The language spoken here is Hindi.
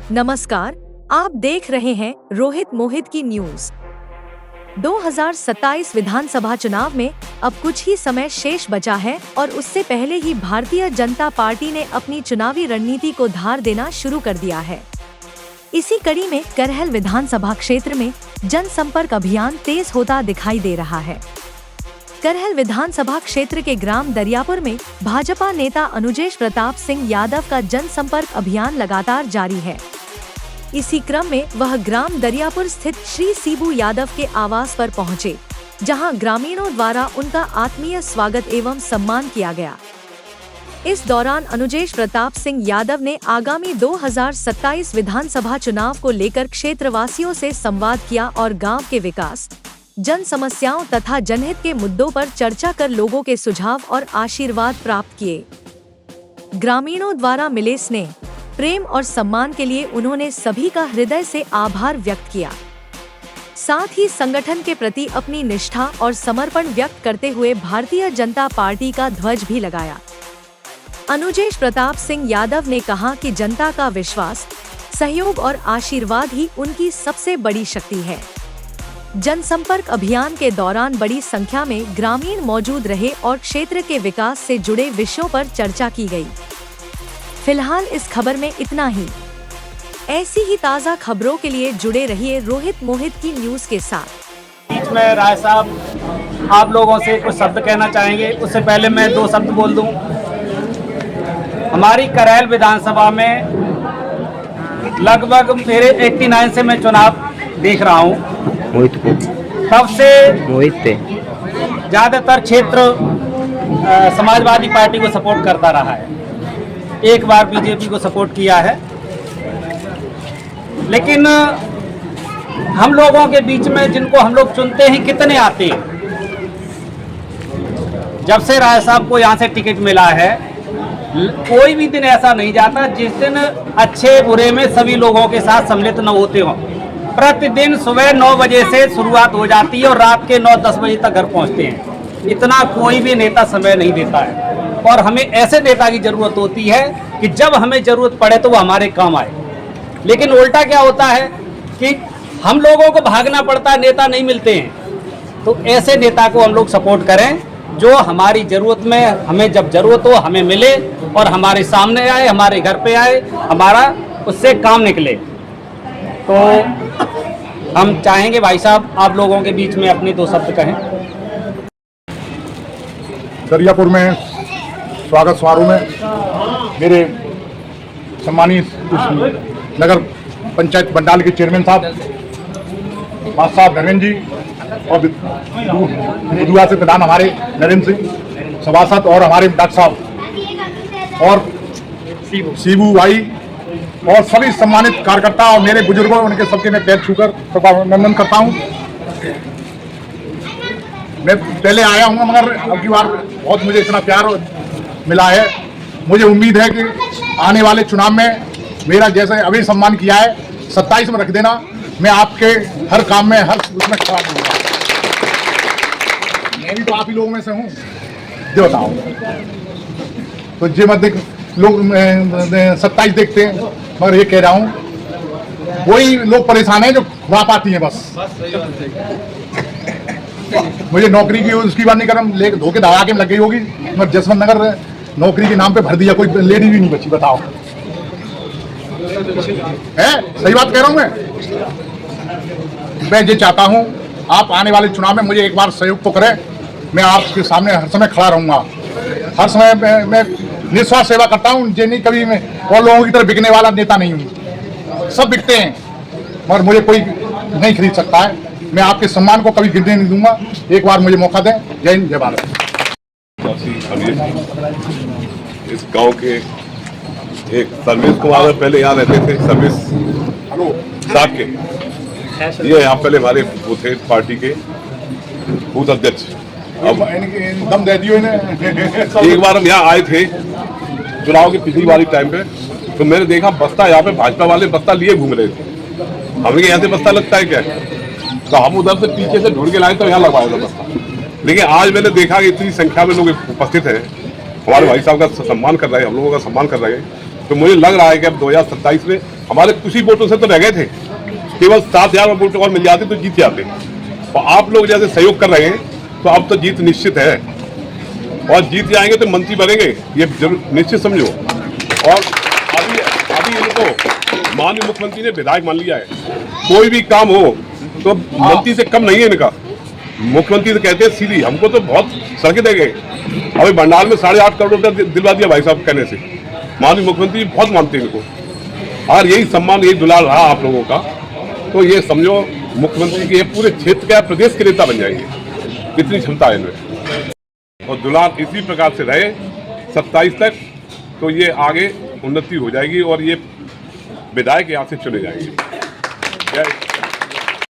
नमस्कार, आप देख रहे हैं रोहित मोहित की न्यूज। 2027 विधानसभा चुनाव में अब कुछ ही समय शेष बचा है और उससे पहले ही भारतीय जनता पार्टी ने अपनी चुनावी रणनीति को धार देना शुरू कर दिया है। इसी कड़ी में करहल विधानसभा क्षेत्र में जनसंपर्क अभियान तेज होता दिखाई दे रहा है। करहल विधानसभा क्षेत्र के ग्राम दरियापुर में भाजपा नेता अनुजेश प्रताप सिंह यादव का जनसंपर्क अभियान लगातार जारी है। इसी क्रम में वह ग्राम दरियापुर स्थित श्री सीबू यादव के आवास पर पहुंचे, जहां ग्रामीणों द्वारा उनका आत्मीय स्वागत एवं सम्मान किया गया। इस दौरान अनुजेश प्रताप सिंह यादव ने आगामी 2027 विधानसभा चुनाव को लेकर क्षेत्रवासियों से संवाद किया और गांव के विकास, जन समस्याओं तथा जनहित के मुद्दों पर चर्चा कर लोगों के सुझाव और आशीर्वाद प्राप्त किए। ग्रामीणों द्वारा मिले स्नेह, प्रेम और सम्मान के लिए उन्होंने सभी का हृदय से आभार व्यक्त किया। साथ ही संगठन के प्रति अपनी निष्ठा और समर्पण व्यक्त करते हुए भारतीय जनता पार्टी का ध्वज भी लगाया। अनुजेश प्रताप सिंह यादव ने कहा कि जनता का विश्वास, सहयोग और आशीर्वाद ही उनकी सबसे बड़ी शक्ति है। जनसंपर्क अभियान के दौरान बड़ी संख्या में ग्रामीण मौजूद रहे और क्षेत्र के विकास से जुड़े विषयों पर चर्चा की गई। फिलहाल इस खबर में इतना ही। ऐसी ही ताज़ा खबरों के लिए जुड़े रहिए रोहित मोहित की न्यूज के साथ। बीच में राय साहब आप लोगों से कुछ शब्द कहना चाहेंगे, उससे पहले मैं 2 शब्द बोल दूं। हमारी करहल विधानसभा में लगभग मेरे 89 से मैं चुनाव देख रहा हूं। तब से ज़्यादातर क्षेत्र समाजवादी पार्टी को सपोर्ट करता रहा है, एक बार बीजेपी को सपोर्ट किया है। लेकिन हम लोगों के बीच में जिनको हम लोग चुनते हैं कितने आते हैं। जब से राय साहब को यहाँ से टिकट मिला है, कोई भी दिन ऐसा नहीं जाता जिस दिन अच्छे बुरे में सभी लोगों के साथ सम्मिलित न होते हों। प्रतिदिन सुबह 9 बजे से शुरुआत हो जाती है और रात के 9-10 बजे तक घर पहुँचते हैं। इतना कोई भी नेता समय नहीं देता है और हमें ऐसे नेता की जरूरत होती है कि जब हमें जरूरत पड़े तो वो हमारे काम आए। लेकिन उल्टा क्या होता है कि हम लोगों को भागना पड़ता है, नेता नहीं मिलते हैं। तो ऐसे नेता को हम लोग सपोर्ट करें जो हमारी जरूरत में, हमें जब जरूरत हो हमें मिले और हमारे सामने आए, हमारे घर पे आए, हमारा उससे काम निकले। तो हम चाहेंगे भाई साहब आप लोगों के बीच में अपने 2 शब्द कहें। दरियापुर में स्वागत समारोह में मेरे सम्मानित नगर पंचायत बंडाल के चेयरमैन साहब साहब धर्मेंद्र जी और बुधुआ से प्रधान हमारे नरेंद्र सिंह सभासद और हमारे डॉक्टर साहब और सीबू भाई और सभी सम्मानित कार्यकर्ता और मेरे बुजुर्गों, उनके सबके मैं पैर छूकर अभिनंदन करता हूं। मैं पहले आया हूं मगर अब की बार बहुत मुझे इतना प्यार मिला है। मुझे उम्मीद है कि आने वाले चुनाव में मेरा जैसे अभी सम्मान किया है 27 में रख देना, मैं आपके हर काम में हर उसमें खड़ा रहूंगा। मैं भी तो आप ही लोगों में से हूँ, जो बताओ। तो जे मत देख लोग 27 देखते हैं, मगर ये कह रहा हूँ वही लोग परेशान हैं जो खुआ पाती हैं बस। मुझे नौकरी की उसकी बात नहीं कर रहा, लेकिन धोखे धागा के लग गई होगी, मगर जसवंत नगर नौकरी के नाम पे भर दिया, कोई लेडी भी नहीं बची। बताओ है सही बात कह रहा हूँ मैं ये चाहता हूँ आप आने वाले चुनाव में मुझे एक बार सहयोग तो करें। मैं आपके सामने हर समय खड़ा रहूंगा, हर समय मैं निस्वार्थ सेवा करता हूँ। जे नहीं कभी मैं और लोगों की तरह बिकने वाला नेता नहीं हूँ, सब बिकते हैं मगर मुझे कोई नहीं खरीद सकता है। मैं आपके सम्मान को कभी गिरने नहीं दूंगा। एक बार मुझे मौका दें। जय हिंद, जय भारत। इस गांव के एक सर्विस कुमार पहले यहाँ रहते थे, सर्विस साहब के, ये यहाँ पहले हमारे वो थे पार्टी के बूथ अध्यक्ष। अब दम दे दियो एक बार हम यहाँ आए थे चुनाव की पिछली बारी टाइम पे, तो मैंने देखा बस्ता यहाँ पे भाजपा वाले बस्ता लिए घूम रहे थे। हमें यहाँ से बस्ता लगता है क्या, तो हम उधर से पीछे से ढूंढ के लाए तो यहाँ लगवाया था बस्ता। लेकिन आज मैंने देखा कि इतनी संख्या में लोग उपस्थित हैं, हमारे भाई साहब का सम्मान कर रहे हैं, हम लोगों का सम्मान कर रहे हैं, तो मुझे लग रहा है कि अब 2027 में हमारे कुछ ही वोटों से तो रह गए थे, केवल 7,000 वोट और मिल जाते तो जीत जाते। तो आप लोग जैसे सहयोग कर रहे हैं तो अब तो जीत निश्चित है, और जीत जाएंगे तो मंत्री बनेंगे, ये जरूर निश्चित समझो। और अभी इनको माननीय मुख्यमंत्री ने विधायक मान लिया है, कोई भी काम हो तो मंत्री से कम नहीं है इनका। मुख्यमंत्री से कहते हैं सीधी, हमको तो बहुत सड़कें दे गए, अभी भंडार में 8.5 करोड़ रुपया दिलवा दिया भाई साहब कहने से। माननीय मुख्यमंत्री बहुत मानते हैं इनको, और यही सम्मान यही दुलार रहा आप लोगों का, तो ये समझो मुख्यमंत्री के पूरे क्षेत्र का प्रदेश के नेता बन जाएंगे, इतनी क्षमता है इनमें। और दुलार इसी प्रकार से रहे 27 तक, तो ये आगे उन्नति हो जाएगी और ये विधायक यहाँ से चुने जाएंगे। जय